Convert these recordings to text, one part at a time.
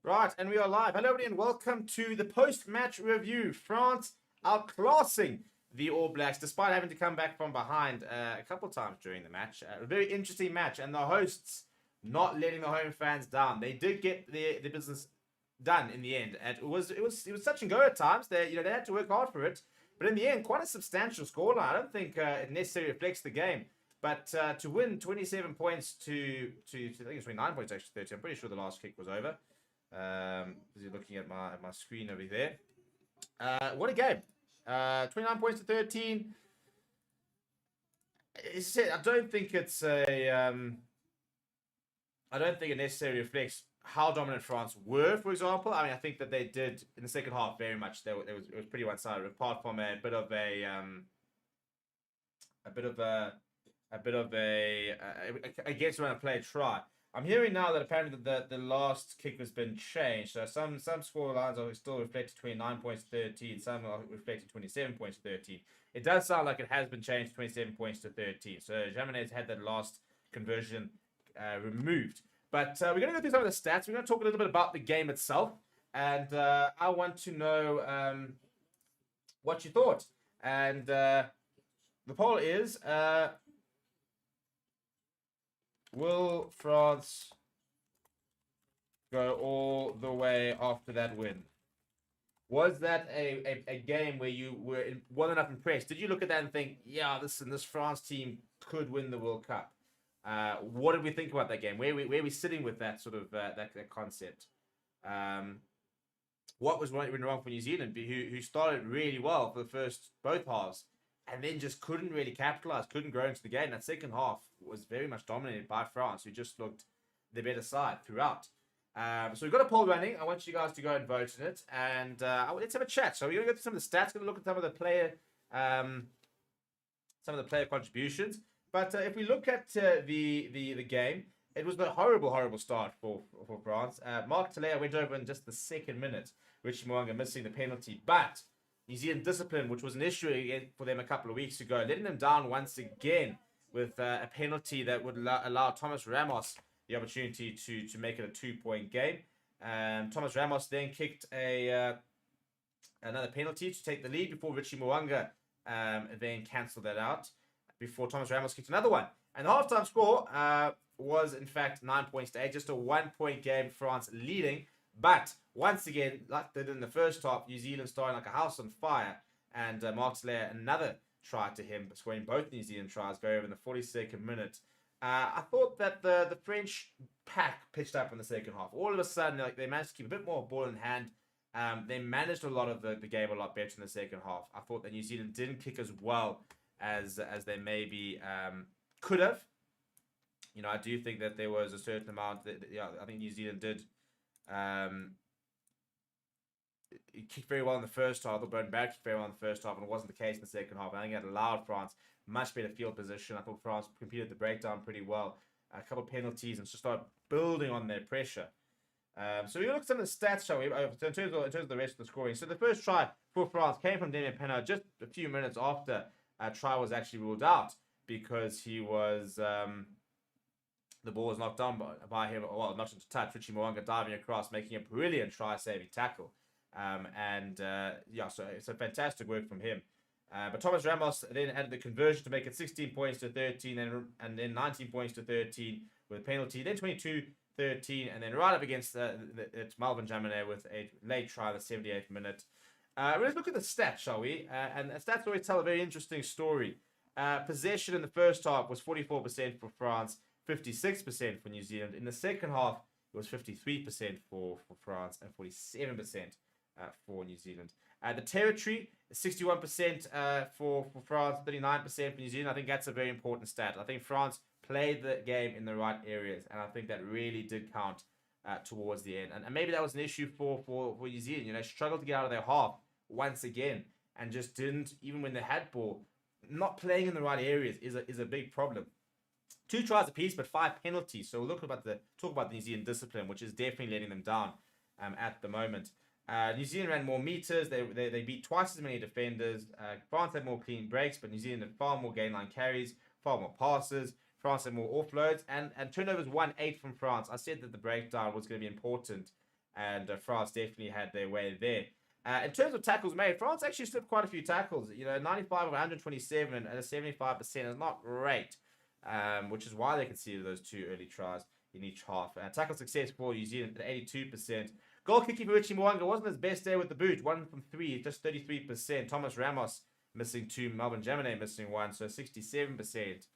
Right, and we are live. Hello, everybody, and welcome to the post-match review. France outclassing the All Blacks, despite having to come back from behind a couple times during the match. A very interesting match, and the hosts not letting the home fans down. They did get the business done in the end, and it was touch and go at times. They had to work hard for it, but in the end, quite a substantial scoreline. I don't think it necessarily reflects the game. But to win 27 points to I think it's 29 points actually 30. I'm pretty sure the last kick was over. As you're looking at my screen over there. What a game. 29 points to 13. I don't think it's I don't think it necessarily reflects how dominant France were, for example. I mean, I think that they did in the second half very much. It was pretty one-sided, apart from a bit of a against run of play try. I'm hearing now that apparently the last kick has been changed. So some score lines are still reflected 29 points to 13. Some are reflected 27 points to 13. It does sound like it has been changed 27 points to 13. So Jaminet's had that last conversion removed. But we're going to go through some of the stats. We're going to talk a little bit about the game itself. And I want to know what you thought. And the poll is... will France go all the way after that win? Was that a game where you were well enough impressed? Did you look at that and think, yeah, this France team could win the World Cup? What did we think about that game? Where are we sitting with that sort of that concept? What was went wrong for New Zealand, who started really well for the first both halves, and then just couldn't really capitalize, couldn't grow into the game. That second half was very much dominated by France, who just looked the better side throughout. So we've got a poll running. I want you guys to go and vote in it, and let's have a chat. So we're going to go through some of the stats, going to look at some of the player contributions. But if we look at the game, it was a horrible start for France. Mark Talea went over in just the second minute, Richie Mo'unga missing the penalty, but New Zealand discipline, which was an issue for them a couple of weeks ago, letting them down once again with a penalty that would allow Thomas Ramos the opportunity to make it a 2-point game. Thomas Ramos then kicked another penalty to take the lead before Richie Mo'unga then cancelled that out before Thomas Ramos kicked another one. And the halftime score was, in fact, 9 points to 8, just a 1-point game, France leading. But once again, like they did in the first half, New Zealand starting like a house on fire. And Mark Slayer, another try to him, scoring both New Zealand tries, go over in the 42nd minute. I thought that the French pack pitched up in the second half. All of a sudden, they managed to keep a bit more ball in hand. They managed a lot of the game a lot better in the second half. I thought that New Zealand didn't kick as well as they maybe could have. I do think that there was a certain amount that I think New Zealand did. It kicked very well in the first half. The Burn back kicked very well in the first half, and it wasn't the case in the second half. I think it allowed France much better field position. I thought France competed the breakdown pretty well. A couple of penalties and just started building on their pressure. So we look at some of the stats, shall we? In terms of the rest of the scoring. So the first try for France came from Damien Penaud just a few minutes after a try was actually ruled out because he was. The ball was knocked down by him, well, not into touch. Richie Mo'unga diving across, making a brilliant try-saving tackle. So it's a fantastic work from him. But Thomas Ramos then added the conversion to make it 16 points to 13 and then 19 points to 13 with a penalty. Then 22-13 and then right up against it's Melvin Jaminet with a late try in the 78th minute. Let's look at the stats, shall we? And the stats always tell a very interesting story. Possession in the first half was 44% for France, 56% for New Zealand. In the second half, it was 53% for France and 47% for New Zealand. The territory, 61% for France, 39% for New Zealand. I think that's a very important stat. I think France played the game in the right areas, and I think that really did count towards the end. And maybe that was an issue for New Zealand. Struggled to get out of their half once again, and just didn't, even when they had ball, not playing in the right areas is a big problem. 2 tries apiece, but 5 penalties. So we'll talk about the New Zealand discipline, which is definitely letting them down at the moment. New Zealand ran more meters. They beat twice as many defenders. France had more clean breaks, but New Zealand had far more gain line carries, far more passes. France had more offloads, and turnovers 1-8 from France. I said that the breakdown was going to be important, and France definitely had their way there. In terms of tackles made, France actually slipped quite a few tackles. 95 of 127 and a 75% is not great, which is why they conceded those 2 early tries in each half. Tackle success for New Zealand at 82%. Goal kicking for Richie Mo'unga wasn't his best day with the boot. 1 from 3, just 33%. Thomas Ramos missing 2. Melvin Jaminet missing 1, so 67%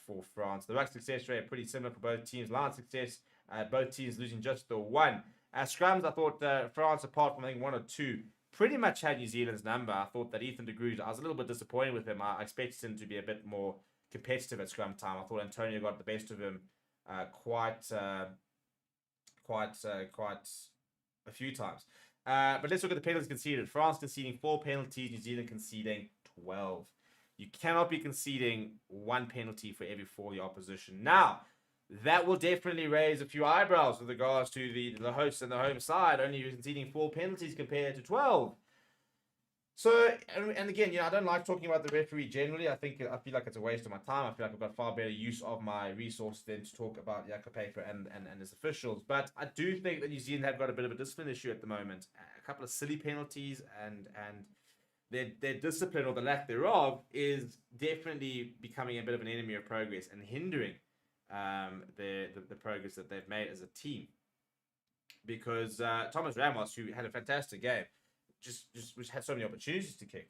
for France. The ruck success rate pretty similar for both teams. Line success, both teams losing just the 1. Scrums, I thought France, apart from I think 1 or 2, pretty much had New Zealand's number. I thought that Ethan de Groot, I was a little bit disappointed with him. I expected him to be a bit more competitive at scrum time. I thought Antonio got the best of him quite a few times. But let's look at the penalties conceded. France conceding 4 penalties, New Zealand conceding 12. You cannot be conceding 1 penalty for every 4 of the opposition. Now, that will definitely raise a few eyebrows with regards to the hosts and the home side, only conceding 4 penalties compared to 12. So, and again, I don't like talking about the referee generally. I feel like it's a waste of my time. I feel like I've got far better use of my resources than to talk about Jaco Paper and his officials. But I do think that New Zealand have got a bit of a discipline issue at the moment. A couple of silly penalties and their discipline, or the lack thereof, is definitely becoming a bit of an enemy of progress and hindering the progress that they've made as a team. Because Thomas Ramos, who had a fantastic game, just had so many opportunities to kick.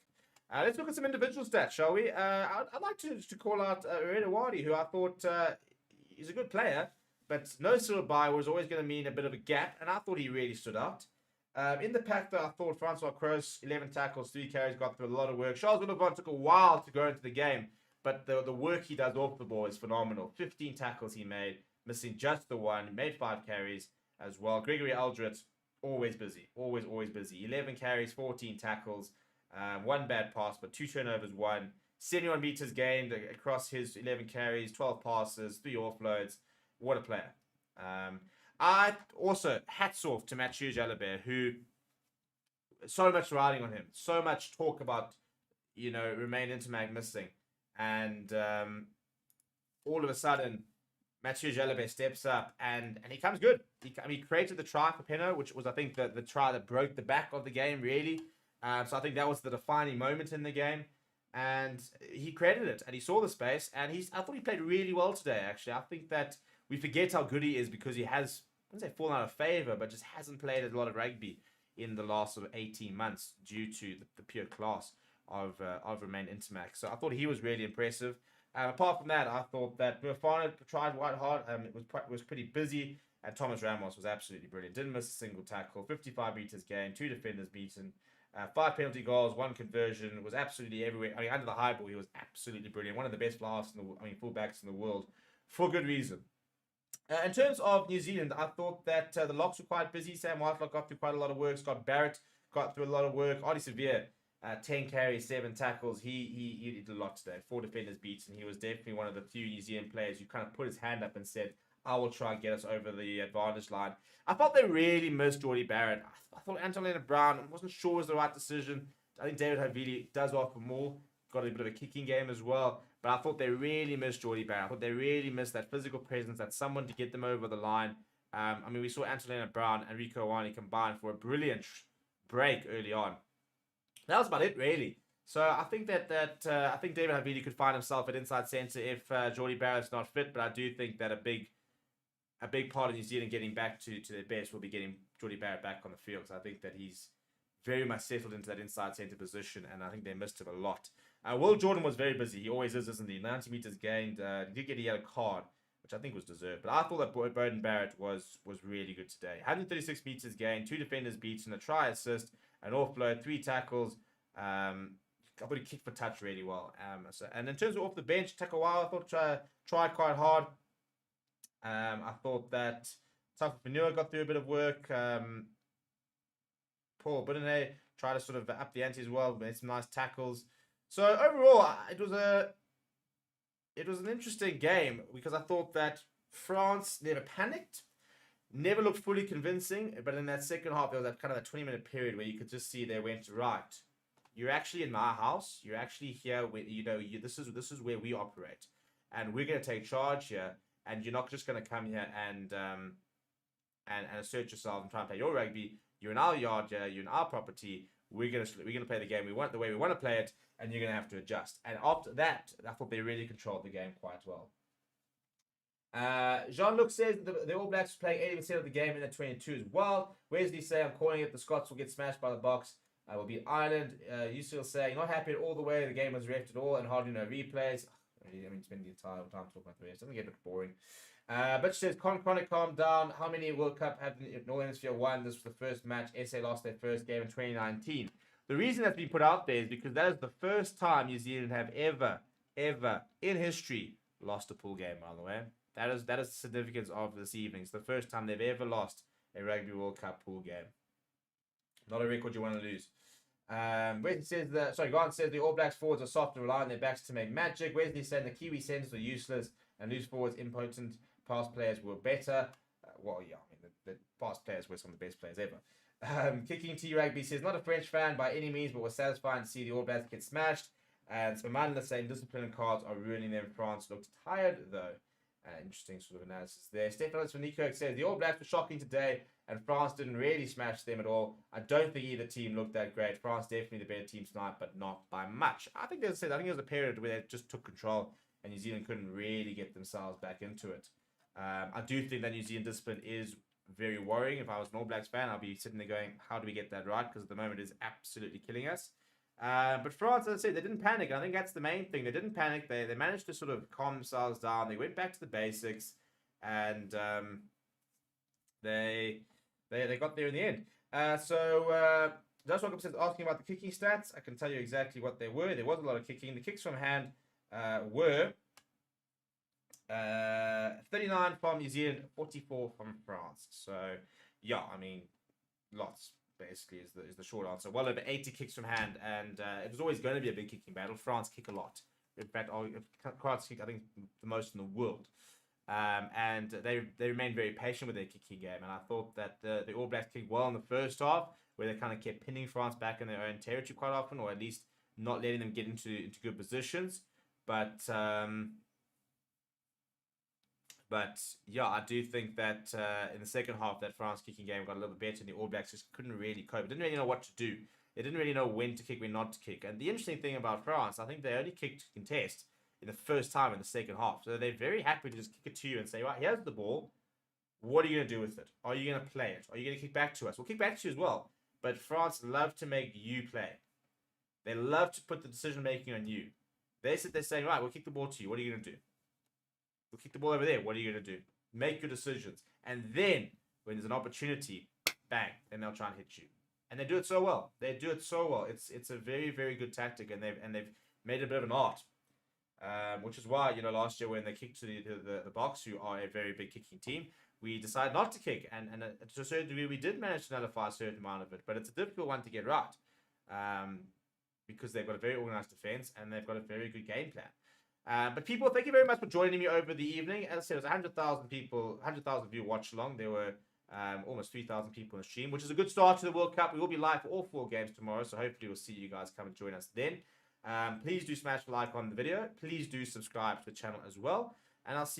Let's look at some individual stats, shall we? I'd like to call out Redewadi, who I thought he's a good player, but no Cyril Bayer was always going to mean a bit of a gap, and I thought he really stood out. In the pack, though, I thought Francois Kroos, 11 tackles, 3 carries, got through a lot of work. Charles Willevant took a while to go into the game, but the work he does off the ball is phenomenal. 15 tackles he made, missing just the 1. He made 5 carries as well. Gregory Aldred, always busy. Always busy. 11 carries, 14 tackles, 1 bad pass, but 2 turnovers, 1. 71 meters gained across his 11 carries, 12 passes, 3 offloads. What a player. I also, hats off to Mathieu Jalabert, who, so much riding on him. So much talk about, Romain Intermag missing. And all of a sudden, Mathieu Jalabert steps up and he comes good. He created the try for Penno, which was, I think, the try that broke the back of the game, really. So I think that was the defining moment in the game. And he created it, and he saw the space, and I thought he played really well today, actually. I think that we forget how good he is because he has, I wouldn't say fallen out of favour, but just hasn't played a lot of rugby in the last sort of 18 months due to the pure class of Romain Intermac. So I thought he was really impressive. Apart from that, I thought that Mufana tried quite hard. It was pretty busy, and Thomas Ramos was absolutely brilliant. Didn't miss a single tackle. 55 meters gained, 2 defenders beaten, 5 penalty goals, 1 conversion. Was absolutely everywhere. Under the high ball, he was absolutely brilliant. One of the best fullbacks in the world, for good reason. In terms of New Zealand, I thought that the locks were quite busy. Sam Whitelock got through quite a lot of work. Scott Barrett got through a lot of work. Artie Severe, 10 carries, 7 tackles. He did a lot today. 4 defenders beaten. He was definitely one of the few New Zealand players who kind of put his hand up and said, I will try and get us over the advantage line. I thought they really missed Geordie Barrett. I thought Anton Leonard-Brown, I wasn't sure was the right decision. I think David Havili does offer more. Got a bit of a kicking game as well. But I thought they really missed Geordie Barrett. I thought they really missed that physical presence, that someone to get them over the line. We saw Anton Leonard-Brown and Rico Ioane combine for a brilliant break early on. That was about it, really. So I think I think David Havili could find himself at inside centre if Geordie Barrett's not fit. But I do think that a big part of New Zealand getting back to their best will be getting Geordie Barrett back on the field. So I think that he's very much settled into that inside centre position, and I think they missed him a lot. Will Jordan was very busy. He always is, isn't he? 90 meters gained. He did get a yellow card, which I think was deserved. But I thought that Beauden Barrett was really good today. 136 meters gained, 2 defenders beaten, a try assist, an offload, 3 tackles. I thought he kicked for touch really well. And in terms of off the bench, Takawawa I thought tried quite hard. I thought that Tafa Fanua got through a bit of work. Paul Budene tried to sort of up the ante as well, made some nice tackles. So overall, it was an interesting game because I thought that France never panicked, never looked fully convincing, but in that second half, there was that kind of that 20-minute period where you could just see they went, right, you're actually in my house, you're actually here, where, this is where we operate. and we're going to take charge here, and you're not just going to come here and assert yourself and try and play your rugby. You're in our yard here, you're in our property. We're gonna play the game the way we want to play it, and you're gonna have to adjust. And after that, I thought they really controlled the game quite well. Jean-Luc says the All Blacks playing 80% of the game in the 22 as well. Wesley say, I'm calling it, the Scots will get smashed by the Box. Will beat Ireland. Usil saying, not happy all the way. The game was reffed at all and hardly no replays. I mean, spending the entire time talking about the rest. Doesn't get a bit boring. But she says, Chronic, calm down. How many World Cup have the Northern Hemisphere won? This was the first match. SA lost their first game in 2019. The reason that's been put out there is because that is the first time New Zealand have ever in history lost a pool game, by the way. That is the significance of this evening. It's the first time they've ever lost a Rugby World Cup pool game. Not a record you want to lose. Wesley says Grant says the All Blacks forwards are soft and rely on their backs to make magic. Wesley saying the Kiwi centres were useless and loose forwards impotent. Past players were better. Well, yeah, I mean, the past players were some of the best players ever. Kicking T Rugby says, not a French fan by any means, but was satisfying to see the All Blacks get smashed. And Spamanda saying discipline and cards are ruining them. France looked tired, though. Interesting sort of analysis there. Stefanos van Niekerk says, the All Blacks were shocking today, and France didn't really smash them at all. I don't think either team looked that great. France definitely the better team tonight, but not by much. I think, as I said, there was a period where they just took control, and New Zealand couldn't really get themselves back into it. I do think that New Zealand discipline is very worrying. If I was an All Blacks fan, I'd be sitting there going, how do we get that right? Because at the moment it is absolutely killing us. But France, as I said, they didn't panic. And I think that's the main thing. They didn't panic. They managed to sort of calm themselves down. They went back to the basics. And they got there in the end. Josh Welcome says, asking about the kicking stats. I can tell you exactly what they were. There was a lot of kicking. The kicks from hand were 39 from New Zealand, 44 from France. So, yeah, I mean, lots, basically, is the short answer. Well over 80 kicks from hand, and it was always going to be a big kicking battle. France kick a lot. In fact, France kick, I think, the most in the world. And they remained very patient with their kicking game. And I thought that the All Blacks kicked well in the first half, where they kind of kept pinning France back in their own territory quite often, or at least not letting them get into good positions. But yeah, I do think that in the second half, that France kicking game got a little bit better, and the All Blacks just couldn't really cope. Didn't really know what to do. They didn't really know when to kick, when not to kick. And the interesting thing about France, I think they only kicked to contest in the first time in the second half. So they're very happy to just kick it to you and say, right, here's the ball. What are you going to do with it? Are you going to play it? Are you going to kick back to us? We'll kick back to you as well. But France love to make you play. They love to put the decision-making on you. They sit there saying, right, we'll kick the ball to you. What are you going to do? We'll kick the ball over there. What are you going to do? Make your decisions. And then, when there's an opportunity, bang, then they'll try and hit you. And they do it so well. They do it so well. It's a very, very good tactic, and they've made it a bit of an art. Which is why, last year when they kicked to the Box, who are a very big kicking team, we decided not to kick. And to a certain degree, we did manage to nullify a certain amount of it. But it's a difficult one to get right. Because they've got a very organized defense, and they've got a very good game plan. But people, thank you very much for joining me over the evening. As I said, it was 100,000 people, 100,000 view watch along. There were almost 3,000 people in the stream, which is a good start to the World Cup. We will be live for all 4 games tomorrow, so hopefully we'll see you guys come and join us then. Please do smash the like on the video. Please do subscribe to the channel as well, and I'll see you